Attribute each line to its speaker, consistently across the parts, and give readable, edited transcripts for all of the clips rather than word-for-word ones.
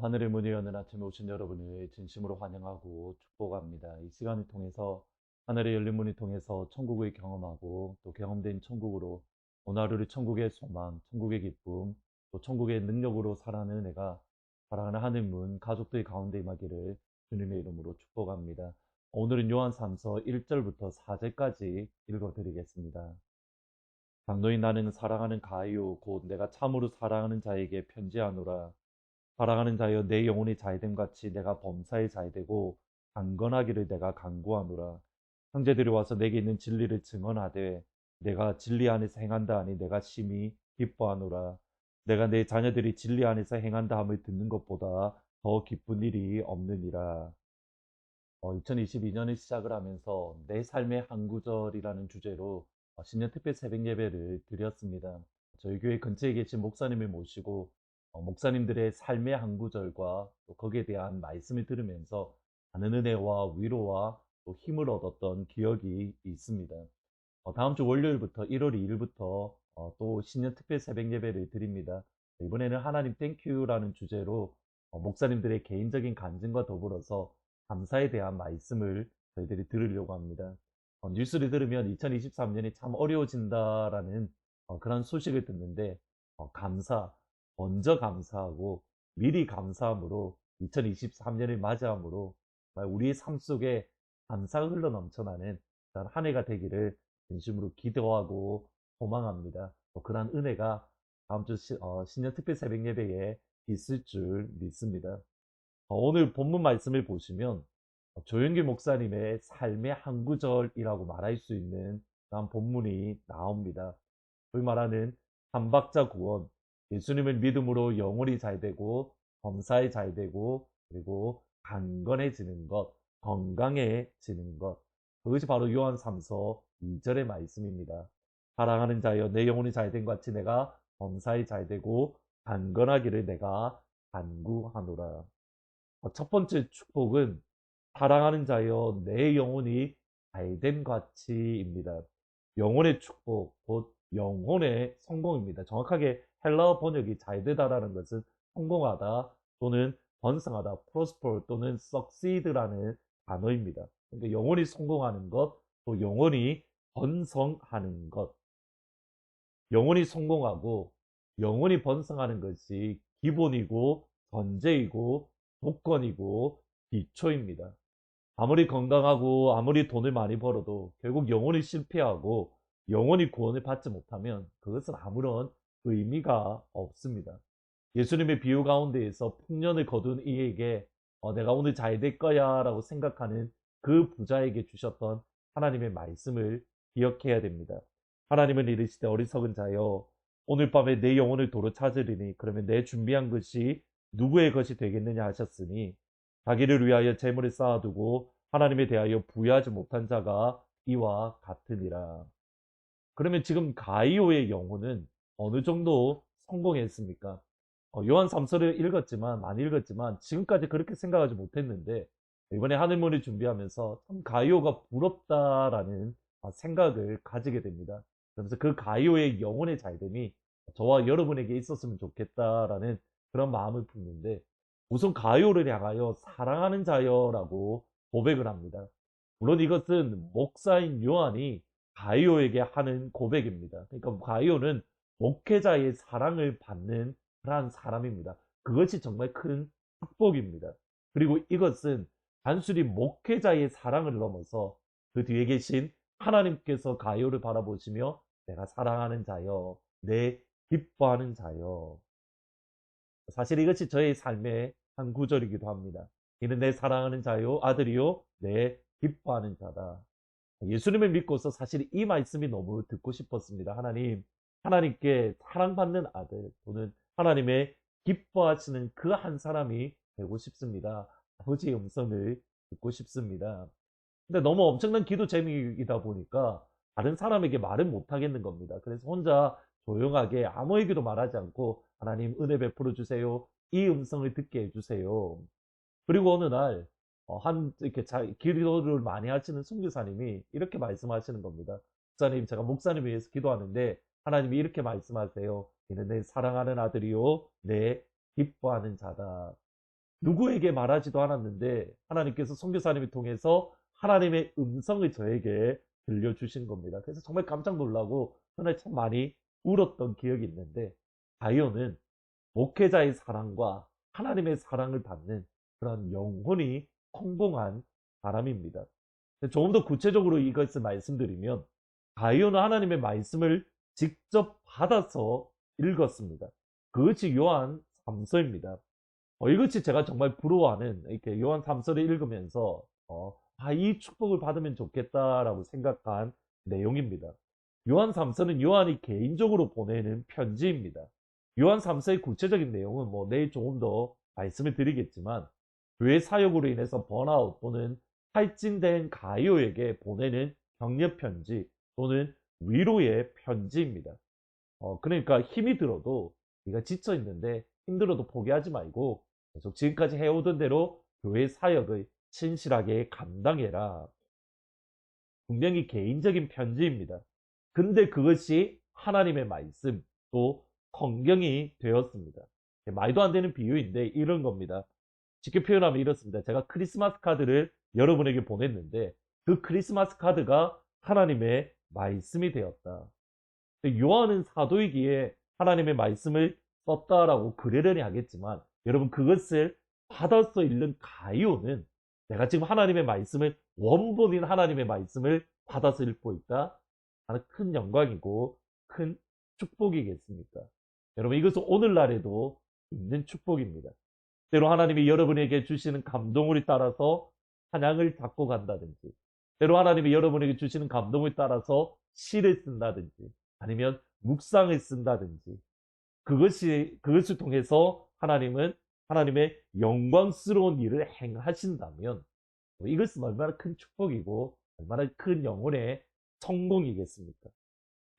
Speaker 1: 하늘의 문이 여는 아침에 오신 여러분을 진심으로 환영하고 축복합니다. 이 시간을 통해서 하늘의 열린 문을 통해서 천국을 경험하고 또 경험된 천국으로 오늘 하루를 천국의 소망, 천국의 기쁨, 또 천국의 능력으로 살아가는 은혜가 사랑하는 하늘 문 가족들 가운데 임하기를 주님의 이름으로 축복합니다. 오늘은 요한 3서 1절부터 4절까지 읽어드리겠습니다. 장로인 나는 사랑하는 가요 곧 내가 참으로 사랑하는 자에게 편지하노라. 사랑하는 자여 내 영혼이 자유됨 같이 내가 범사에 자유되고 강건하기를 내가 간구하노라. 형제들이 와서 내게 있는 진리를 증언하되 내가 진리 안에서 행한다 하니 내가 심히 기뻐하노라. 내가 내 자녀들이 진리 안에서 행한다 함을 듣는 것보다 더 기쁜 일이 없느니라. 2022년을 시작을 하면서 내 삶의 한 구절이라는 주제로 신년 특별 새벽 예배를 드렸습니다. 저희 교회 근처에 계신 목사님을 모시고 목사님들의 삶의 한 구절과 또 거기에 대한 말씀을 들으면서 많은 은혜와 위로와 또 힘을 얻었던 기억이 있습니다. 다음 주 월요일부터 1월 2일부터 또 신년 특별 새벽 예배를 드립니다. 이번에는 하나님 땡큐라는 주제로 목사님들의 개인적인 간증과 더불어서 감사에 대한 말씀을 저희들이 들으려고 합니다. 뉴스를 들으면 2023년이 참 어려워진다라는 그런 소식을 듣는데 감사, 먼저 감사하고 미리 감사함으로 2023년을 맞이함으로 정말 우리의 삶 속에 감사가 흘러 넘쳐나는 그런 한 해가 되기를 진심으로 기도하고 소망합니다. 그러한 은혜가 다음 주 신년 특별 새벽 예배에 있을 줄 믿습니다. 오늘 본문 말씀을 보시면 조영길 목사님의 삶의 한 구절이라고 말할 수 있는 그런 본문이 나옵니다. 소위 말하는 삼박자 구원, 예수님을 믿음으로 영혼이 잘 되고 범사에 잘 되고 그리고 강건해지는 것, 건강해지는 것. 그것이 바로 요한 3서 2절의 말씀입니다. 사랑하는 자여 내 영혼이 잘 된 것 같이 내가 범사에 잘 되고 강건하기를 내가 간구하노라. 첫 번째 축복은 사랑하는 자여 내 영혼이 잘됨 같이입니다. 영혼의 축복, 곧 영혼의 성공입니다. 정확하게 헬라어 번역이 잘 되다라는 것은 성공하다 또는 번성하다, prosper 또는 succeed라는 단어입니다. 그러니까 영혼이 성공하는 것, 또 영혼이 번성하는 것. 영혼이 성공하고 영혼이 번성하는 것이 기본이고 전제이고 조건이고 기초입니다. 아무리 건강하고 아무리 돈을 많이 벌어도 결국 영혼이 실패하고 영혼이 구원을 받지 못하면 그것은 아무런 의미가 없습니다. 예수님의 비유 가운데에서 풍년을 거둔 이에게 내가 오늘 잘 될 거야 라고 생각하는 그 부자에게 주셨던 하나님의 말씀을 기억해야 됩니다. 하나님은 이르시되 어리석은 자여 오늘 밤에 내 영혼을 도로 찾으리니 그러면 내 준비한 것이 누구의 것이 되겠느냐 하셨으니 자기를 위하여 재물을 쌓아두고 하나님에 대하여 부여하지 못한 자가 이와 같으니라. 그러면 지금 가이오의 영혼은 어느 정도 성공했습니까? 요한 3서를 읽었지만 많이 읽었지만 지금까지 그렇게 생각하지 못했는데 이번에 하늘문을 준비하면서 참 가이오가 부럽다라는 생각을 가지게 됩니다. 그러면서 그 가이오의 영혼의 잘됨이 저와 여러분에게 있었으면 좋겠다라는 그런 마음을 품는데 우선 가이오를 향하여 사랑하는 자여라고 고백을 합니다. 물론 이것은 목사인 요한이 가이오에게 하는 고백입니다. 그러니까 가이오는 목회자의 사랑을 받는 그러한 사람입니다. 그것이 정말 큰 축복입니다. 그리고 이것은 단순히 목회자의 사랑을 넘어서 그 뒤에 계신 하나님께서 가이오를 바라보시며 내가 사랑하는 자여, 내 기뻐하는 자여. 사실 이것이 저의 삶의 한 구절이기도 합니다. 이는 내 사랑하는 자요, 아들이요, 내 기뻐하는 자다. 예수님을 믿고서 사실 이 말씀이 너무 듣고 싶었습니다. 하나님께 사랑받는 아들 또는 하나님의 기뻐하시는 그 한 사람이 되고 싶습니다. 아버지의 음성을 듣고 싶습니다. 근데 너무 엄청난 기도 제목이다 보니까 다른 사람에게 말은 못 하겠는 겁니다. 그래서 혼자 조용하게 아무에게도 말하지 않고 하나님 은혜 베풀어 주세요. 이 음성을 듣게 해주세요. 그리고 어느 날 이렇게 기도를 많이 하시는 선교사님이 이렇게 말씀하시는 겁니다. 목사님, 제가 목사님 위해서 기도하는데 하나님이 이렇게 말씀하세요. 이는 내 사랑하는 아들이요, 내 기뻐하는 자다. 누구에게 말하지도 않았는데 하나님께서 선교사님을 통해서 하나님의 음성을 저에게 들려주신 겁니다. 그래서 정말 깜짝 놀라고 그날 참 많이 울었던 기억이 있는데, 가이오는 목회자의 사랑과 하나님의 사랑을 받는 그런 영혼이 성공한 사람입니다. 조금 더 구체적으로 이것을 말씀드리면, 가이오는 하나님의 말씀을 직접 받아서 읽었습니다. 그것이 요한 3서입니다. 이것이 제가 정말 부러워하는, 이렇게 요한 3서를 읽으면서 이 축복을 받으면 좋겠다라고 생각한 내용입니다. 요한 3서는 요한이 개인적으로 보내는 편지입니다. 요한 3서의 구체적인 내용은 뭐 내일 조금 더 말씀을 드리겠지만, 교회 사역으로 인해서 번아웃 또는 탈진된 가이오에게 보내는 격려 편지 또는 위로의 편지입니다. 그러니까 힘이 들어도, 네가 지쳐 있는데 힘들어도 포기하지 말고 계속 지금까지 해오던 대로 교회 사역을 신실하게 감당해라. 분명히 개인적인 편지입니다. 근데 그것이 하나님의 말씀, 또 성경이 되었습니다. 말도 안 되는 비유인데 이런 겁니다. 쉽게 표현하면 이렇습니다. 제가 크리스마스 카드를 여러분에게 보냈는데 그 크리스마스 카드가 하나님의 말씀이 되었다. 요한은 사도이기에 하나님의 말씀을 썼다라고 그러려니 하겠지만, 여러분 그것을 받아서 읽는 가이오는 내가 지금 하나님의 말씀을, 원본인 하나님의 말씀을 받아서 읽고 있다 하는 큰 영광이고 큰 축복이겠습니까? 여러분 이것은 오늘날에도 있는 축복입니다. 때로 하나님이 여러분에게 주시는 감동을 따라서 찬양을 작곡한다든지, 때로 하나님이 여러분에게 주시는 감동을 따라서 시를 쓴다든지, 아니면 묵상을 쓴다든지, 그것을 통해서 하나님은 하나님의 영광스러운 일을 행하신다면 이것은 얼마나 큰 축복이고 얼마나 큰 영혼의 성공이겠습니까?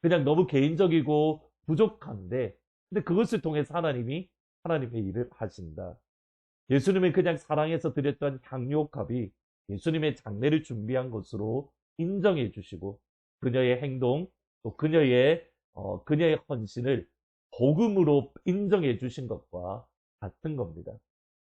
Speaker 1: 그냥 너무 개인적이고 부족한데, 근데 그것을 통해서 하나님이 하나님의 일을 하신다. 예수님이 그냥 사랑해서 드렸던 향유옥합이 예수님의 장례를 준비한 것으로 인정해 주시고, 그녀의 행동, 또 그녀의 헌신을 복음으로 인정해 주신 것과 같은 겁니다.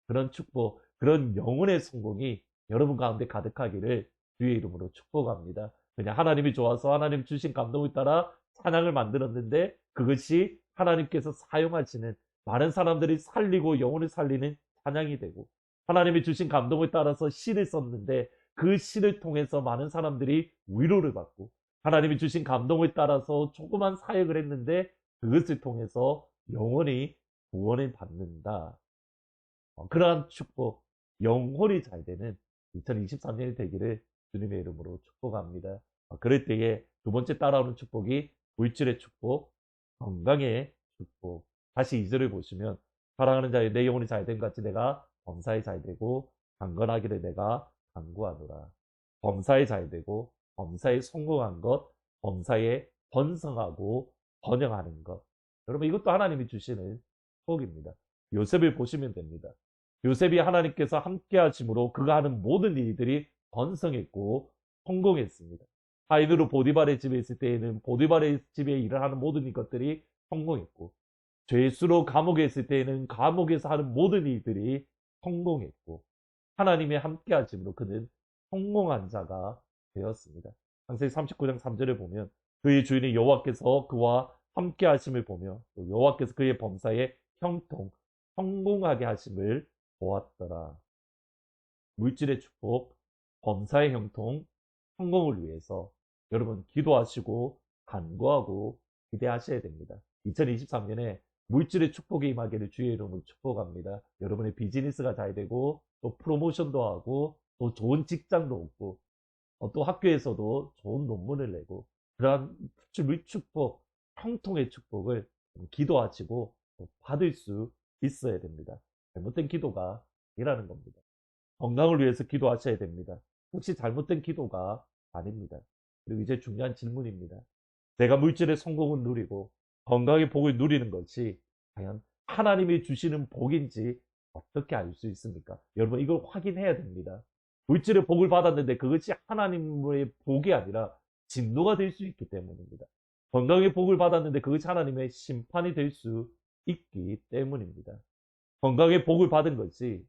Speaker 1: 그런 축복, 그런 영혼의 성공이 여러분 가운데 가득하기를 주의 이름으로 축복합니다. 그냥 하나님이 좋아서 하나님 주신 감동을 따라 찬양을 만들었는데, 그것이 하나님께서 사용하시는, 많은 사람들이 살리고 영혼을 살리는 찬양이 되고, 하나님이 주신 감동을 따라서 시를 썼는데 그 시를 통해서 많은 사람들이 위로를 받고, 하나님이 주신 감동을 따라서 조그만 사역을 했는데 그것을 통해서 영혼이 구원을 받는다. 그러한 축복, 영혼이 잘 되는 2023년이 되기를 주님의 이름으로 축복합니다. 그럴 때에 두 번째 따라오는 축복이 물질의 축복, 건강의 축복. 다시 2절을 보시면, 사랑하는 자여 내 영혼이 잘 된 같이 내가 범사에 잘 되고 강건하기를 내가 간구하노라. 범사에 잘 되고 범사에 성공한 것, 범사에 번성하고 번영하는 것. 여러분 이것도 하나님이 주시는 축복입니다. 요셉을 보시면 됩니다. 요셉이 하나님께서 함께 하심으로 그가 하는 모든 일들이 번성했고 성공했습니다. 하인으로 보디발의 집에 있을 때에는 보디발의 집에 일을 하는 모든 것들이 성공했고, 죄수로 감옥에 있을 때에는 감옥에서 하는 모든 일들이 성공했고, 하나님의 함께 하심으로 그는 성공한 자가 되었습니다. 창세기 39장 3절을 보면, 그의 주인이 여호와께서 그와 함께 하심을 보며 또 여호와께서 그의 범사에 형통 성공하게 하심을 보았더라. 물질의 축복, 범사의 형통, 성공을 위해서 여러분 기도하시고 간구하고 기대하셔야 됩니다. 2023년에 물질의 축복이 임하기를 주의 이름으로 축복합니다. 여러분의 비즈니스가 잘 되고 또 프로모션도 하고 또 좋은 직장도 얻고 또 학교에서도 좋은 논문을 내고, 그러한 축복, 형통의 축복을 기도하시고 받을 수 있어야 됩니다. 잘못된 기도가 아니라는 겁니다. 건강을 위해서 기도하셔야 됩니다. 혹시 잘못된 기도가 아닙니다. 그리고 이제 중요한 질문입니다. 내가 물질의 성공을 누리고 건강의 복을 누리는 것이 과연 하나님이 주시는 복인지 어떻게 알 수 있습니까? 여러분 이걸 확인해야 됩니다. 물질의 복을 받았는데 그것이 하나님의 복이 아니라 진노가 될 수 있기 때문입니다. 건강의 복을 받았는데 그것이 하나님의 심판이 될 수 있기 때문입니다. 건강의 복을 받은 것이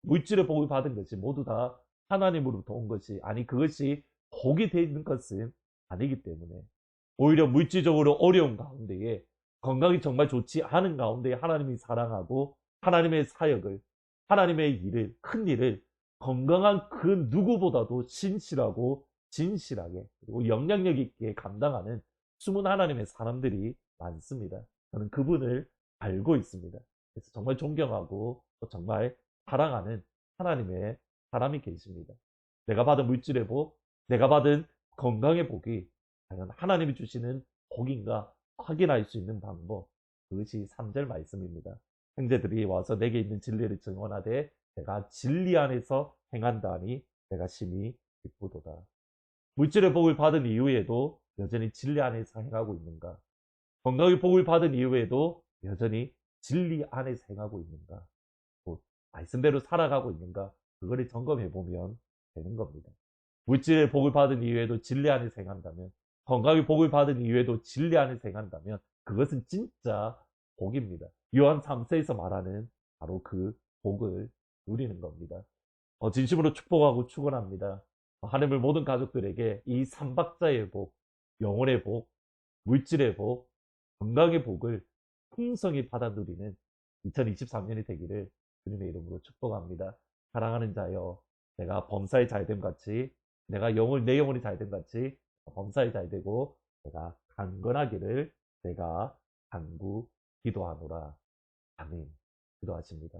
Speaker 1: 물질의 복을 받은 것이 모두 다 하나님으로부터 온 것이 아니 그것이 복이 되어 있는 것은 아니기 때문에 오히려 물질적으로 어려운 가운데에 건강이 정말 좋지 않은 가운데 하나님이 사랑하고 하나님의 사역을 하나님의 일을 큰 일을 건강한 그 누구보다도 신실하고 진실하게 그리고 영향력 있게 감당하는 숨은 하나님의 사람들이 많습니다. 저는 그분을 알고 있습니다. 그래서 정말 존경하고 또 정말 사랑하는 하나님의 사람이 계십니다. 내가 받은 물질의 복, 내가 받은 건강의 복이 과연 하나님이 주시는 복인가 확인할 수 있는 방법, 그것이 3절 말씀입니다. 형제들이 와서 내게 있는 진리를 증언하되 내가 진리 안에서 행한다니 내가 심히 기쁘도다. 물질의 복을 받은 이후에도 여전히 진리 안에서 행하고 있는가? 건강의 복을 받은 이후에도 여전히 진리 안에서 행하고 있는가? 곧 말씀대로 살아가고 있는가? 그거를 점검해 보면 되는 겁니다. 물질의 복을 받은 이후에도 진리 안에서 행한다면, 건강의 복을 받은 이후에도 진리 안에서 행한다면 그것은 진짜 복입니다. 요한 3세에서 말하는 바로 그 복을 누리는 겁니다. 진심으로 축복하고 축원합니다. 하나님을 모든 가족들에게 이 3박자의 복, 영혼의 복, 물질의 복, 건강의 복을 풍성히 받아 누리는 2023년이 되기를 주님의 이름으로 축복합니다. 사랑하는 자여, 내가 범사에 잘됨 같이, 내가 내 영혼이 잘됨 같이 범사에 잘되고 내가 강건하기를 내가 간구 기도하노라. 아멘. 기도하십니다.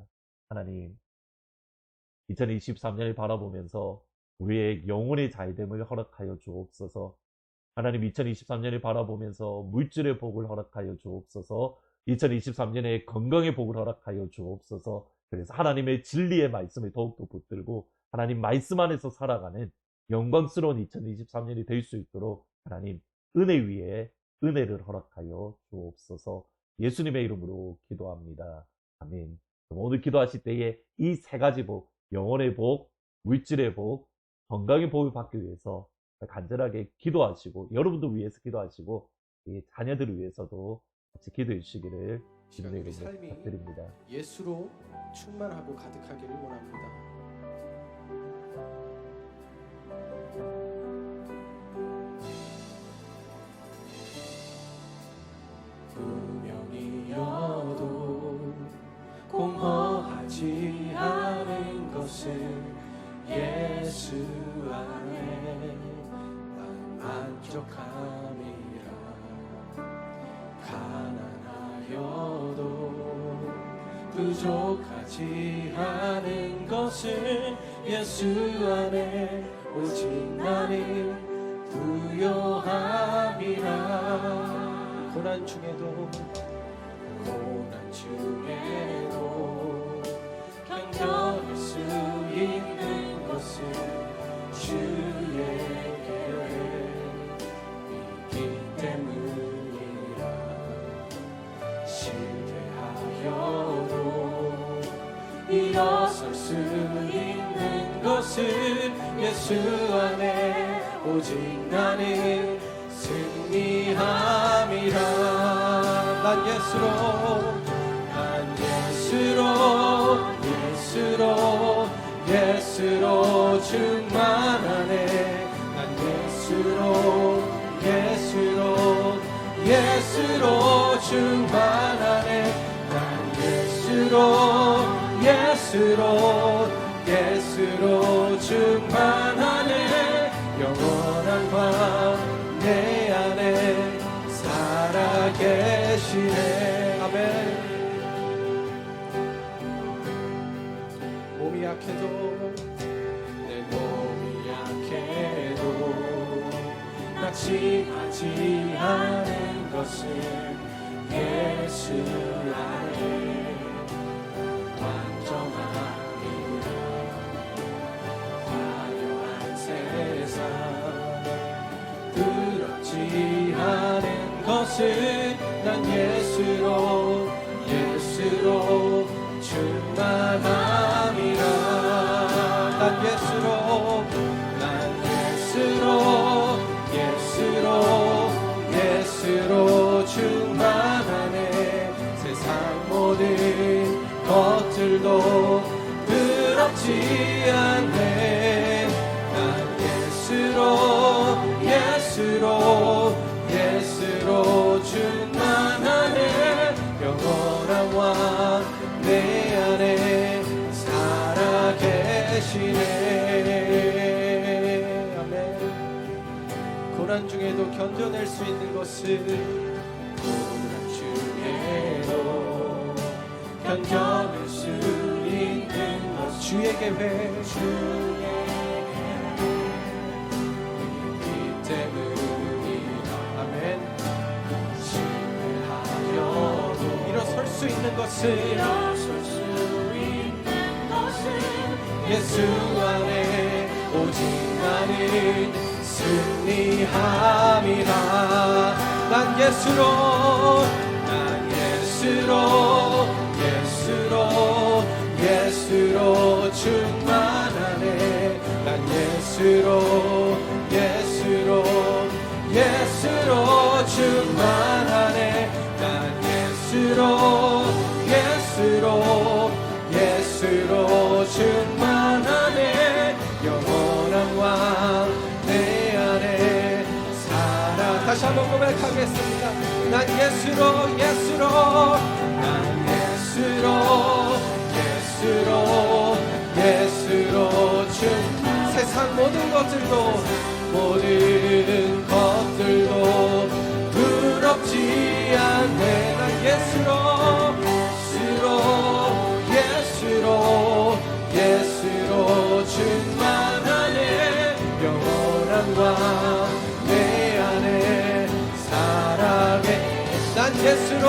Speaker 1: 하나님, 2023년을 바라보면서 우리의 영혼의 잘됨을 허락하여 주옵소서. 하나님, 2023년을 바라보면서 물질의 복을 허락하여 주옵소서. 2023년에 건강의 복을 허락하여 주옵소서. 그래서 하나님의 진리의 말씀을 더욱더 붙들고 하나님 말씀 안에서 살아가는 영광스러운 2023년이 될 수 있도록 하나님 은혜 위에 은혜를 허락하여 주옵소서. 예수님의 이름으로 기도합니다. 아멘. 오늘 기도하실 때에 이 3가지 복, 영혼의 복, 물질의 복, 건강의 복을 받기 위해서 간절하게 기도하시고 여러분도 위해서 기도하시고 이 자녀들을 위해서도 같이 기도해 주시기를 주님의 이름으로 부탁드립니다.
Speaker 2: 예수로 충만하고 가득하기를 원합니다. 분명이어도 공허하지 않은 것은 예수 안에 난 만족함이라. 가난하여도 부족하지 않은 것은 예수 안에 오직 나는 부요함이라. 고난 중에도 견뎌낼 수 있는 것은 주의 계획이기 때문이라. 실패하여도 일어설 수 있는 것은 예수 안에 오직 나는 승리함이라. 난 예수로 충만하네. 난 예수로 충만하네. 난 예수로 충만하네. 영원한 밤 내 안에 살아계시네. 아멘. 몸이 약해도 내 몸이 약해도 낙심하지 않은 것은 예수 안에 완전함이라. 화려한 세상 두렵지 않은 것은 난 예수로 충만함이라. 난 예수로 충만하네. 세상 모든 것들도 두렵지 고난 중에도 견뎌낼 수 있는 것은 고난 중에도 견뎌낼 수 있는 것 주의 계획 이 때문이라 아멘 실패하여도 일어설 수 있는 것은 예수 안에 오직 나는 승리함이라 난 예수로 충만하네 난 예수로 충만하네 난 예수로 충만하네 영원한 왕 내 안에 살아 다시 한번 고백하겠습니다 난 예수로 세상 모든 것들도 부럽지 않네 난 예수로 충만하네 영원한 왕 내 안에 살아계 난 예수로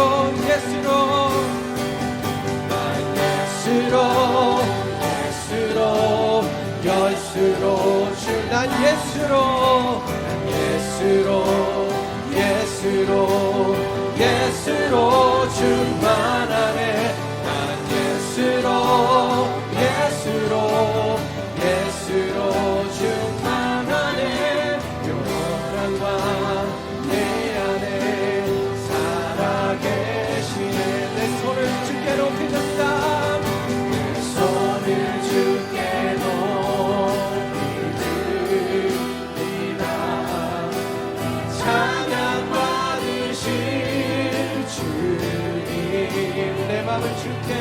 Speaker 2: 난 예수로 충만하네 난 예수로 충만하네 영원한 왕 내 안에 살아계시네 내 손을 주께 높이는다 내 손을 주께 높이리라 찬양 받으실 주님 내 맘을 주께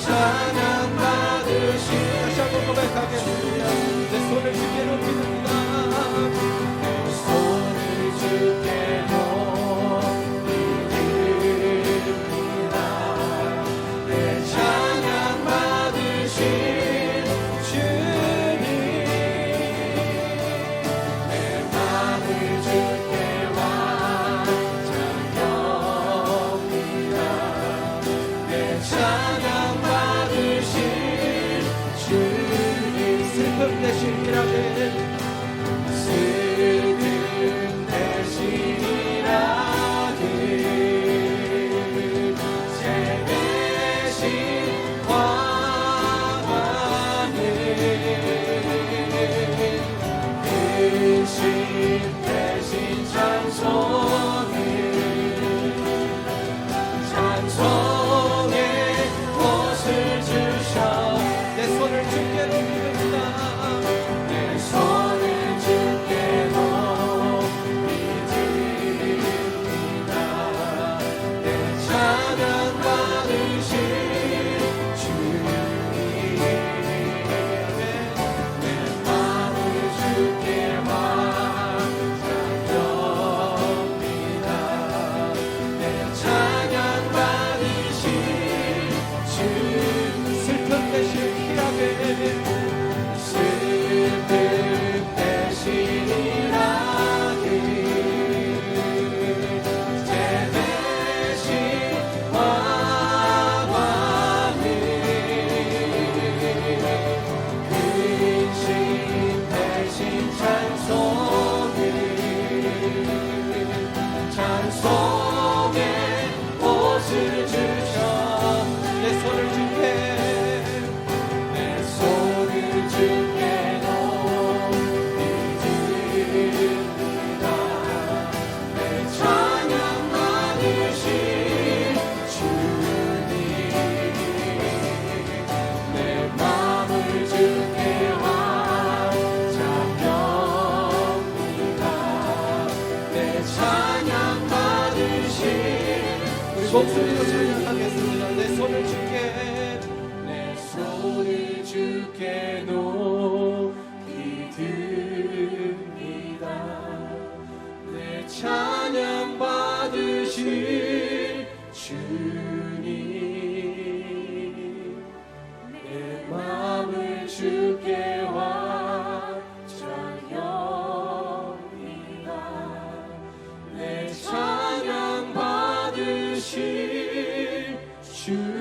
Speaker 2: 찬양 받으신 다시 한번 고백하겠습니다 내 손을 주께 높이는다 내 손을 주께 높이리라 내 찬양 받으신 주님 내 맘을 주께 완전합니다 내 찬양 슬픔 대신이라네 슬픔 대신이라네 제 대신 화하네 근심 대신 찬송의 옷을 주셔 내 손을 주께 높이겠다 내 손을 주께 높이리라 내 찬양 받으신 주님 내 마음을 주께 완전합니다 내 찬양 받으신 주 슬픔 대신 슬픔 대신이라기 제 대신 화하네 근심 대신 찬송의 옷을 주셔 내 손을 주께 주께 높이리라 내 찬양 받으신 주님 내 맘을 주께 완전합니다 내 찬양 받으신 우리 목소리로 찬양하겠습니다 내 손을 주께 손을 주께 높이 듭니다. 내 찬양 받으실 주님, 내 마음을 주께 완전합니다. 내 찬양 받으실 주님,